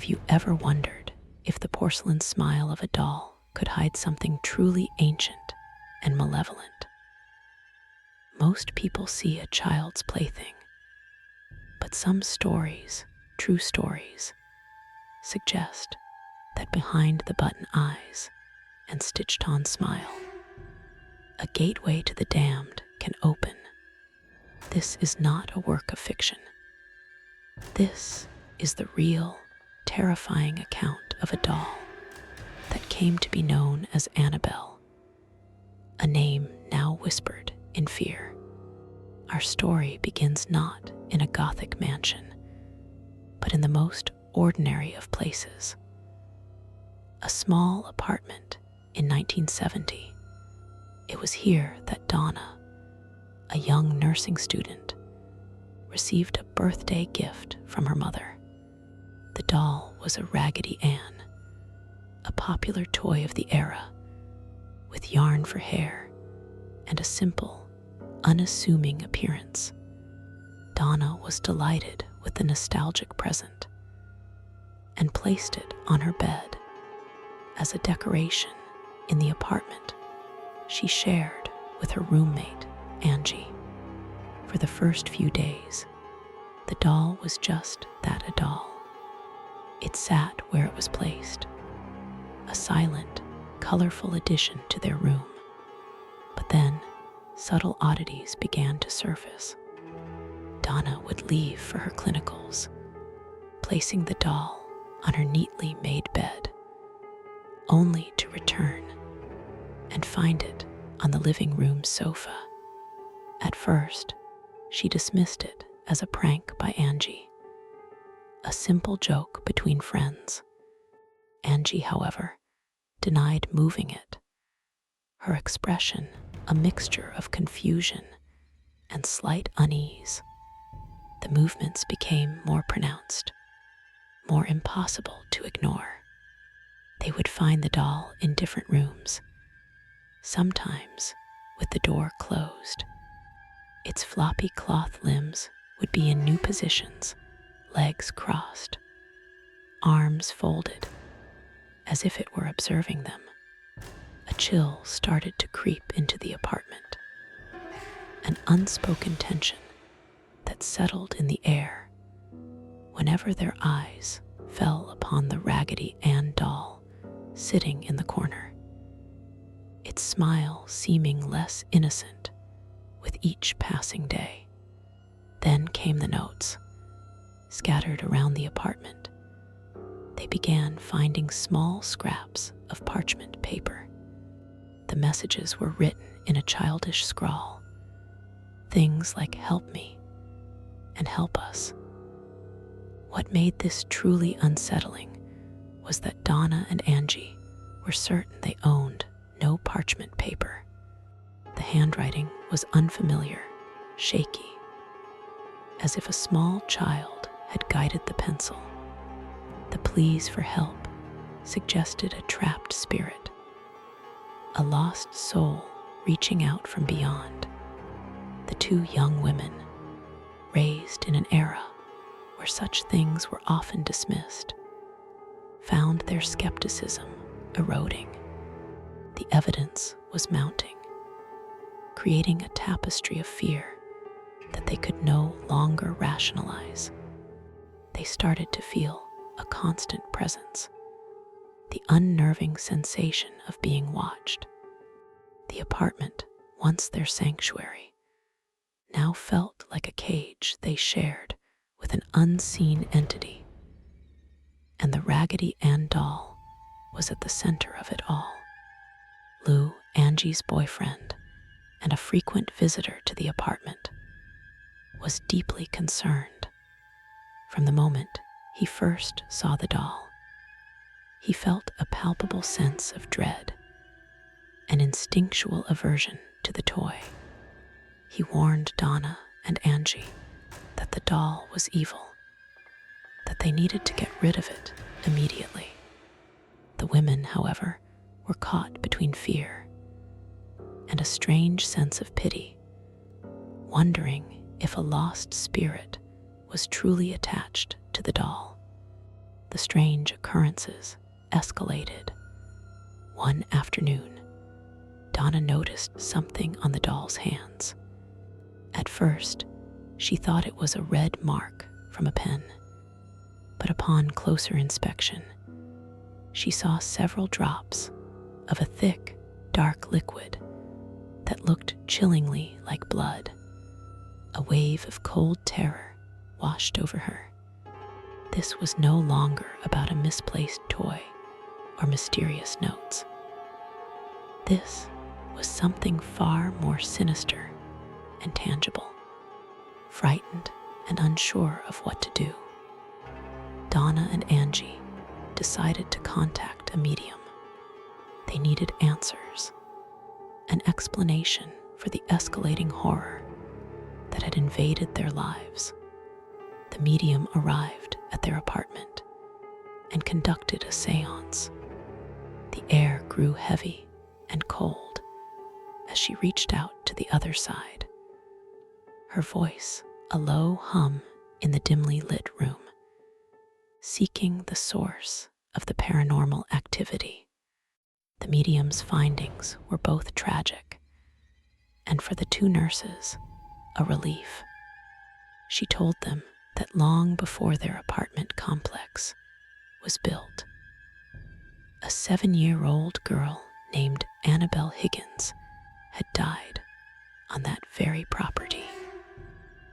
Have you ever wondered if the porcelain smile of a doll could hide something truly ancient and malevolent? Most people see a child's plaything, but some stories, true stories, suggest that behind the button eyes and stitched-on smile, a gateway to the damned can open. This is not a work of fiction. This is the real, terrifying account of a doll that came to be known as Annabelle, a name now whispered in fear. Our story begins not in a Gothic mansion, but in the most ordinary of places. A small apartment in 1970. It was here that Donna, a young nursing student, received a birthday gift from her mother. The doll was a Raggedy Ann, a popular toy of the era, with yarn for hair and a simple, unassuming appearance. Donna was delighted with the nostalgic present and placed it on her bed as a decoration in the apartment she shared with her roommate, Angie. For the first few days, the doll was just that, a doll. It sat where it was placed, a silent, colorful addition to their room. But then, subtle oddities began to surface. Donna would leave for her clinicals, placing the doll on her neatly made bed, only to return and find it on the living room sofa. At first, she dismissed it as a prank by Angie, a simple joke between friends. Angie, however, denied moving it, her expression a mixture of confusion and slight unease. The movements became more pronounced, more impossible to ignore. They would find the doll in different rooms, sometimes with the door closed. Its floppy cloth limbs would be in new positions, legs crossed, arms folded, as if it were observing them. A chill started to creep into the apartment, an unspoken tension that settled in the air whenever their eyes fell upon the Raggedy Ann doll sitting in the corner, its smile seeming less innocent with each passing day. Then came the notes, scattered around the apartment. They began finding small scraps of parchment paper. The messages were written in a childish scrawl, things like "help me" and "help us." What made this truly unsettling was that Donna and Angie were certain they owned no parchment paper. The handwriting was unfamiliar, shaky, as if a small child had guided the pencil. The pleas for help suggested a trapped spirit, a lost soul reaching out from beyond. The two young women, raised in an era where such things were often dismissed, found their skepticism eroding. The evidence was mounting, creating a tapestry of fear that they could no longer rationalize. They started to feel a constant presence, the unnerving sensation of being watched. The apartment, once their sanctuary, now felt like a cage they shared with an unseen entity. And the Raggedy Ann doll was at the center of it all. Lou, Angie's boyfriend, and a frequent visitor to the apartment, was deeply concerned. From the moment he first saw the doll, he felt a palpable sense of dread, an instinctual aversion to the toy. He warned Donna and Angie that the doll was evil, that they needed to get rid of it immediately. The women, however, were caught between fear and a strange sense of pity, wondering if a lost spirit was truly attached to the doll. the strange occurrences escalated. One afternoon, Donna noticed something on the doll's hands. At first, she thought it was a red mark from a pen, but upon closer inspection, she saw several drops of a thick, dark liquid that looked chillingly like blood. A wave of cold terror washed over her. This was no longer about a misplaced toy or mysterious notes. This was something far more sinister and tangible. Frightened and unsure of what to do, Donna and Angie decided to contact a medium. They needed answers, an explanation for the escalating horror that had invaded their lives. The medium arrived at their apartment and conducted a seance. The air grew heavy and cold as she reached out to the other side, her voice a low hum in the dimly lit room, seeking the source of the paranormal activity. The medium's findings were both tragic, and for the two nurses, a relief. She told them that long before their apartment complex was built, a 7-year-old girl named Annabelle Higgins had died on that very property.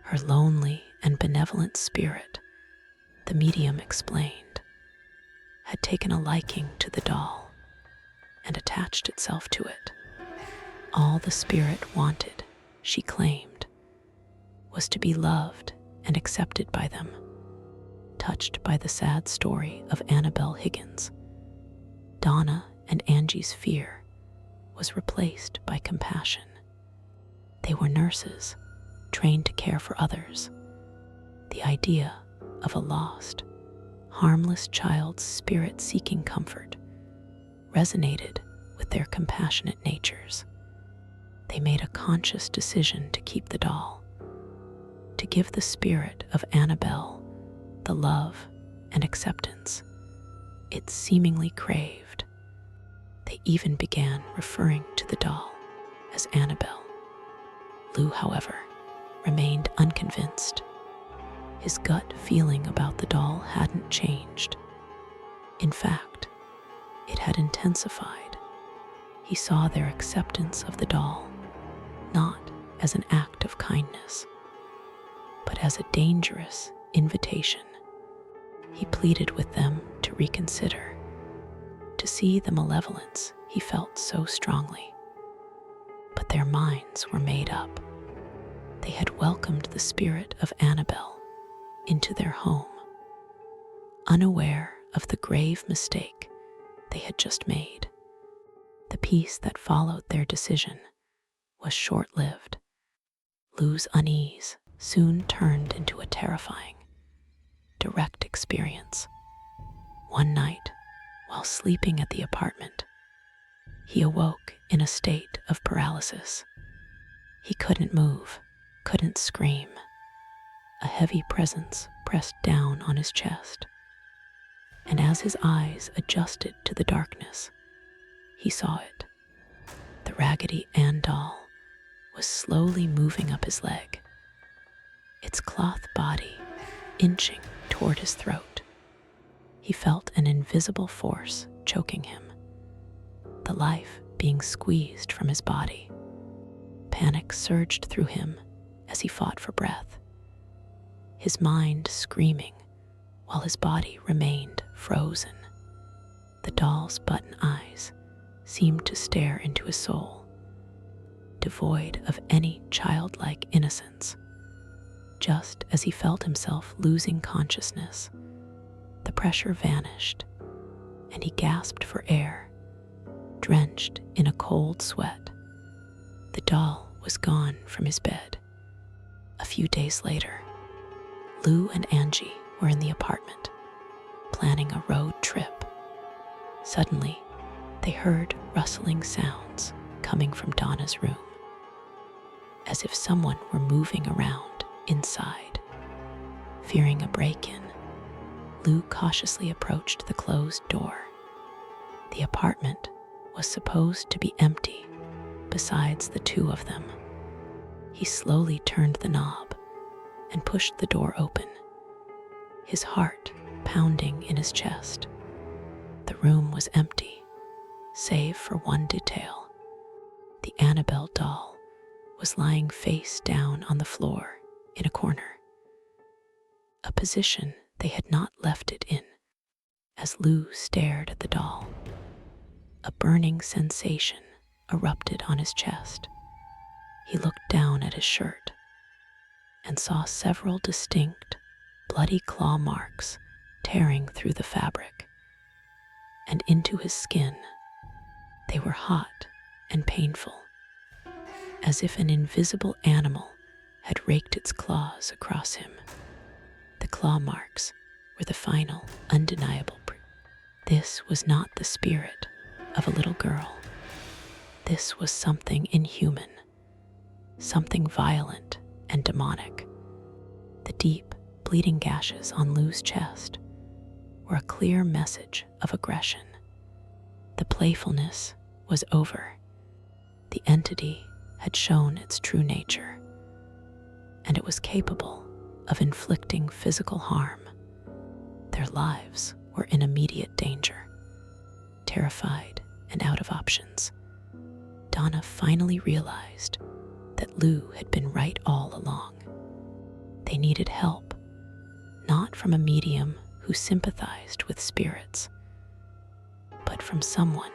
Her lonely and benevolent spirit, the medium explained, had taken a liking to the doll and attached itself to it. All the spirit wanted, she claimed, was to be loved and accepted by them. Touched by the sad story of Annabelle Higgins, Donna and Angie's fear was replaced by compassion. They were nurses, trained to care for others. The idea of a lost, harmless child's spirit seeking comfort resonated with their compassionate natures. They made a conscious decision to keep the doll, to give the spirit of Annabelle the love and acceptance it seemingly craved. They even began referring to the doll as Annabelle. Lou, however, remained unconvinced. His gut feeling about the doll hadn't changed. In fact, it had intensified. He saw their acceptance of the doll not as an act of kindness, but as a dangerous invitation. He pleaded with them to reconsider, to see the malevolence he felt so strongly. But their minds were made up. They had welcomed the spirit of Annabelle into their home, unaware of the grave mistake they had just made. The peace that followed their decision was short-lived. Lou's unease soon turned into a terrifying, direct experience. One night, while sleeping at the apartment, he awoke in a state of paralysis. He couldn't move, couldn't scream. A heavy presence pressed down on his chest, and as his eyes adjusted to the darkness, he saw it. The Raggedy Ann doll was slowly moving up his leg, its cloth body inching toward his throat. He felt an invisible force choking him, the life being squeezed from his body. Panic surged through him as he fought for breath, his mind screaming while his body remained frozen. The doll's button eyes seemed to stare into his soul, devoid of any childlike innocence. Just as he felt himself losing consciousness, the pressure vanished, and he gasped for air, drenched in a cold sweat. The doll was gone from his bed. A few days later, Lou and Angie were in the apartment, planning a road trip. Suddenly, they heard rustling sounds coming from Donna's room, as if someone were moving around inside. Fearing a break-in, Lou cautiously approached the closed door. The apartment was supposed to be empty besides the two of them. He slowly turned the knob and pushed the door open, his heart pounding in his chest. The room was empty, save for one detail. The Annabelle doll was lying face down on the floor in a corner, a position they had not left it in. As Lou stared at the doll, a burning sensation erupted on his chest. He looked down at his shirt and saw several distinct, bloody claw marks tearing through the fabric and into his skin. They were hot and painful, as if an invisible animal had raked its claws across him. The claw marks were the final, undeniable proof. This was not the spirit of a little girl. This was something inhuman, something violent and demonic. The deep, bleeding gashes on Lou's chest were a clear message of aggression. The playfulness was over. The entity had shown its true nature, and it was capable of inflicting physical harm. Their lives were in immediate danger. Terrified and out of options, Donna finally realized that Lou had been right all along. They needed help, not from a medium who sympathized with spirits, but from someone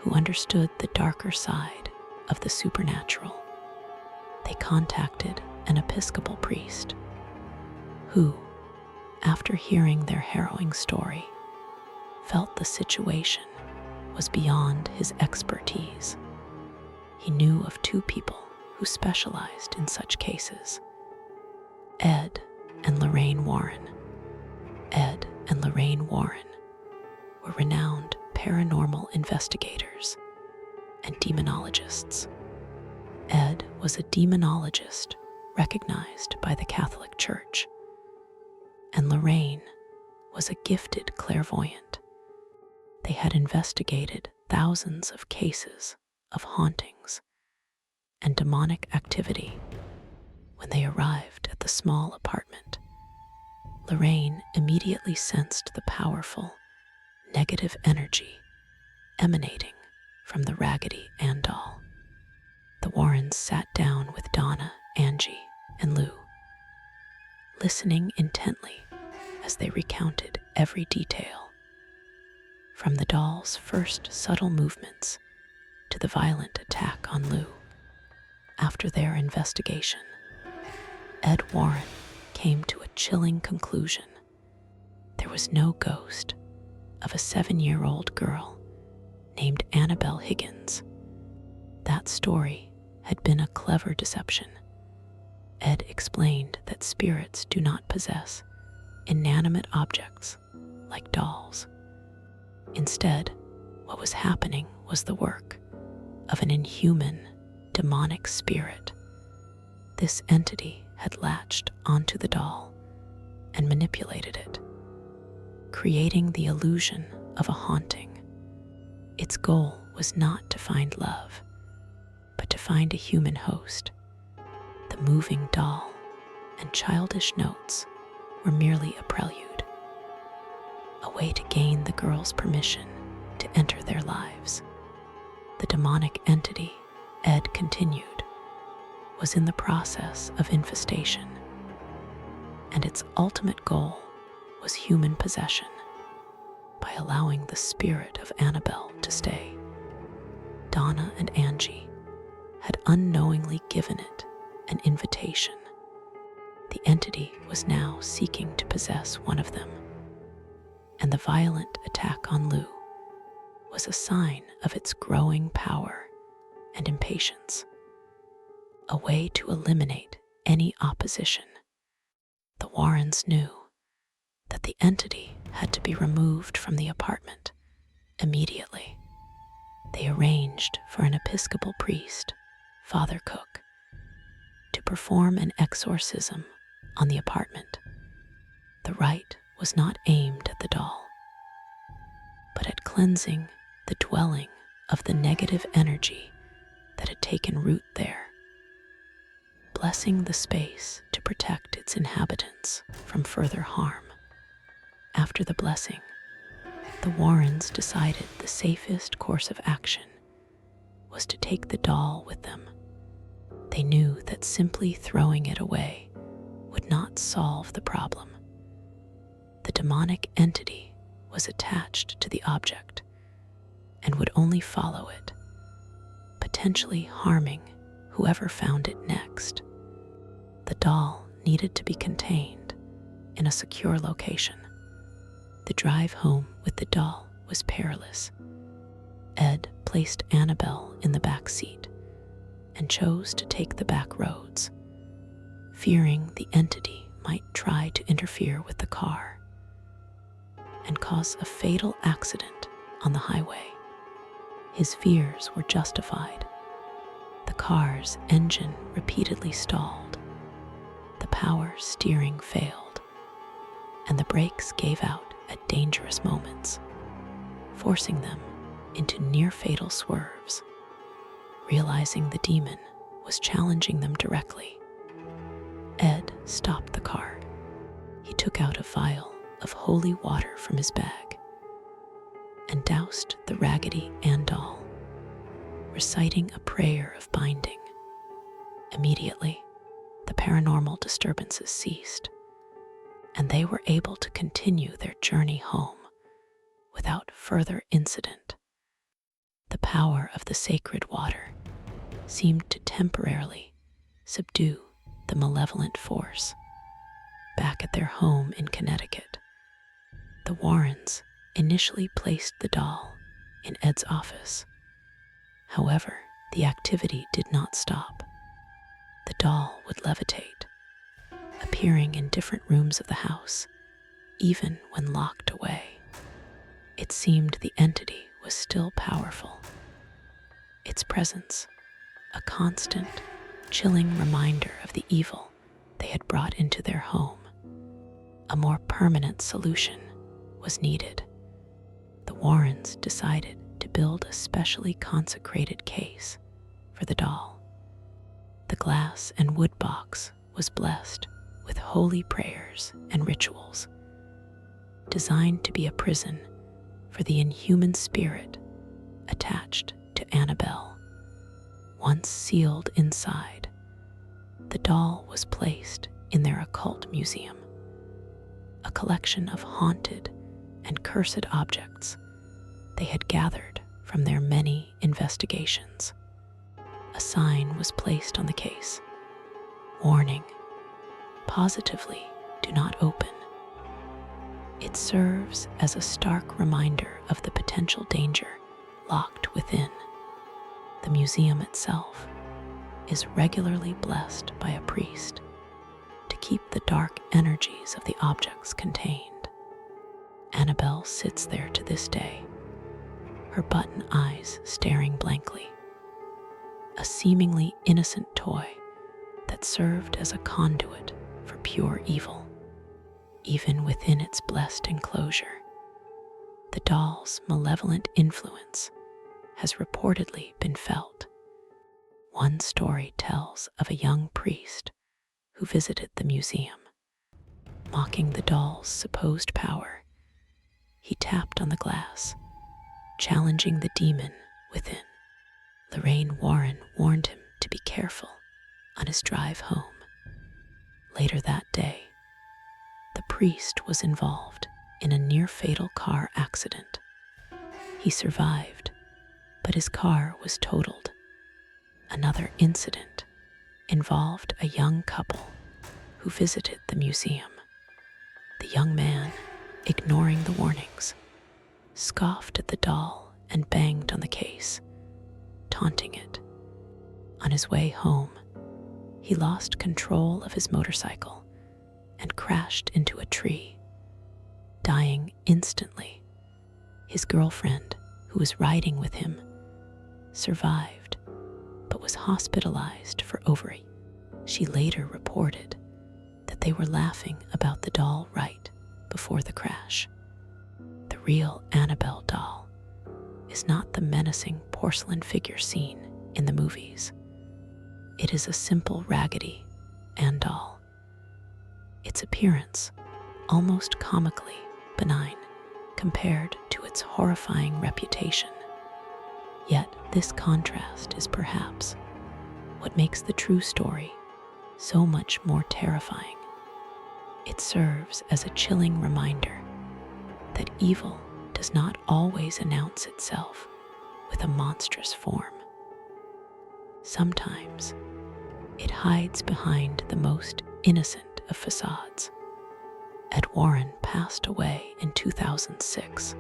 who understood the darker side of the supernatural. They contacted an Episcopal priest who, after hearing their harrowing story, felt the situation was beyond his expertise. He knew of two people who specialized in such cases: Ed and Lorraine Warren. Ed and Lorraine Warren were renowned paranormal investigators and demonologists. Ed was a demonologist recognized by the Catholic Church, and Lorraine was a gifted clairvoyant. They had investigated thousands of cases of hauntings and demonic activity. When they arrived at the small apartment, Lorraine immediately sensed the powerful, negative energy emanating from the Raggedy Ann doll. The Warrens sat down with Donna, Angie, and Lou, listening intently as they recounted every detail, from the doll's first subtle movements to the violent attack on Lou. After their investigation, Ed Warren came to a chilling conclusion. There was no ghost of a 7-year-old girl named Annabelle Higgins. That story had been a clever deception. Ed explained that spirits do not possess inanimate objects like dolls. Instead, what was happening was the work of an inhuman, demonic spirit. This entity had latched onto the doll and manipulated it, creating the illusion of a haunting. Its goal was not to find love, but to find a human host. The moving doll and childish notes were merely a prelude, a way to gain the girl's permission to enter their lives. The demonic entity, Ed continued, was in the process of infestation, and its ultimate goal was human possession by allowing the spirit of Annabelle to stay. Donna and Angie had unknowingly given it an invitation. The entity was now seeking to possess one of them, and the violent attack on Lou was a sign of its growing power and impatience, a way to eliminate any opposition. The Warrens knew that the entity had to be removed from the apartment immediately. They arranged for an Episcopal priest, Father Cook, to perform an exorcism on the apartment. The rite was not aimed at the doll, but at cleansing the dwelling of the negative energy that had taken root there, blessing the space to protect its inhabitants from further harm. After the blessing, the Warrens decided the safest course of action was to take the doll with them. They knew that simply throwing it away would not solve the problem. The demonic entity was attached to the object and would only follow it, potentially harming whoever found it next. The doll needed to be contained in a secure location. The drive home with the doll was perilous. Ed placed Annabelle in the back seat and chose to take the back roads, fearing the entity might try to interfere with the car and cause a fatal accident on the highway. His fears were justified. The car's engine repeatedly stalled, the power steering failed, and the brakes gave out at dangerous moments, forcing them into near-fatal swerves. Realizing the demon was challenging them directly, Ed stopped the car. He took out a vial of holy water from his bag and doused the Raggedy Ann doll, reciting a prayer of binding. Immediately, the paranormal disturbances ceased, and they were able to continue their journey home without further incident. The power of the sacred water seemed to temporarily subdue the malevolent force. Back at their home in Connecticut, the Warrens initially placed the doll in Ed's office. However, the activity did not stop. The doll would levitate, appearing in different rooms of the house, even when locked away. It seemed the entity was still powerful. Its presence, a constant, chilling reminder of the evil they had brought into their home. A more permanent solution was needed. The Warrens decided to build a specially consecrated case for the doll. The glass and wood box was blessed with holy prayers and rituals, designed to be a prison for the inhuman spirit attached to Annabelle. Once sealed inside, the doll was placed in their Occult Museum, a collection of haunted and cursed objects they had gathered from their many investigations. A sign was placed on the case, warning, "Positively do not open." It serves as a stark reminder of the potential danger locked within. The museum itself is regularly blessed by a priest to keep the dark energies of the objects contained. Annabelle sits there to this day, her button eyes staring blankly, a seemingly innocent toy that served as a conduit for pure evil. Even within its blessed enclosure, the doll's malevolent influence has reportedly been felt. One story tells of a young priest who visited the museum. Mocking the doll's supposed power, he tapped on the glass, challenging the demon within. Lorraine Warren warned him to be careful on his drive home. Later that day, the priest was involved in a near-fatal car accident. He survived, but his car was totaled. Another incident involved a young couple who visited the museum. The young man, ignoring the warnings, scoffed at the doll and banged on the case, taunting it. On his way home, he lost control of his motorcycle and crashed into a tree, dying instantly. His girlfriend, who was riding with him, survived, but was hospitalized for over. She later reported that they were laughing about the doll right before the crash. The real Annabelle doll is not the menacing porcelain figure seen in the movies. It is a simple Raggedy Ann doll. Its appearance almost comically benign compared to its horrifying reputation. Yet this contrast is perhaps what makes the true story so much more terrifying. It serves as a chilling reminder that evil does not always announce itself with a monstrous form. Sometimes it hides behind the most innocent of facades. Ed Warren passed away in 2006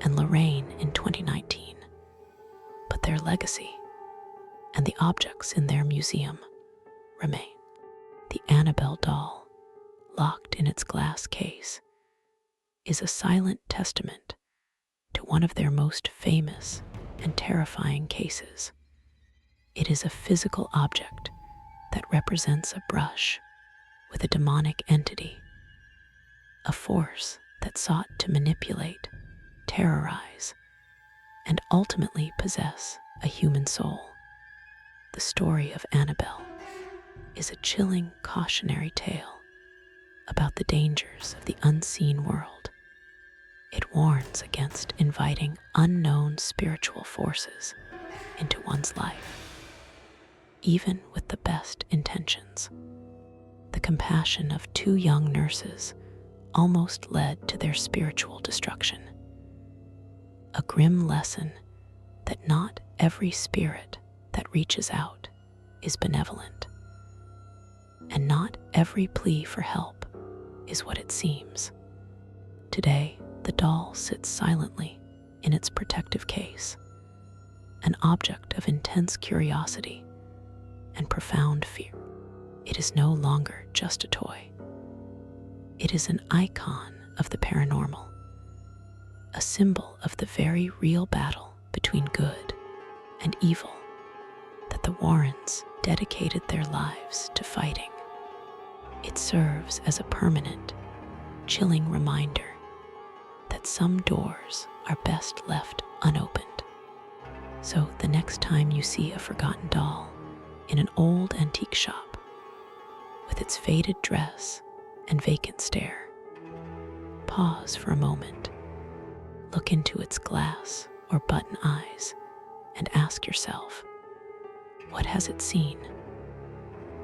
and Lorraine in 2019, but their legacy and the objects in their museum remain. The Annabelle doll, locked in its glass case, is a silent testament to one of their most famous and terrifying cases. It is a physical object that represents a brush with a demonic entity, a force that sought to manipulate, terrorize, and ultimately possess a human soul. The story of Annabelle is a chilling cautionary tale about the dangers of the unseen world. It warns against inviting unknown spiritual forces into one's life, even with the best intentions. The compassion of two young nurses almost led to their spiritual destruction. A grim lesson that not every spirit that reaches out is benevolent, and not every plea for help is what it seems. Today, the doll sits silently in its protective case, an object of intense curiosity and profound fear. It is no longer just a toy. It is an icon of the paranormal, a symbol of the very real battle between good and evil that the Warrens dedicated their lives to fighting. It serves as a permanent, chilling reminder that some doors are best left unopened. So the next time you see a forgotten doll in an old antique shop with its faded dress and vacant stare, pause for a moment, look into its glass or button eyes, and ask yourself, what has it seen?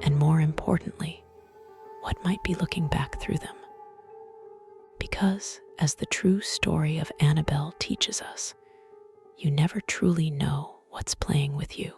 And more importantly, what might be looking back through them? Because, as the true story of Annabelle teaches us, you never truly know what's playing with you.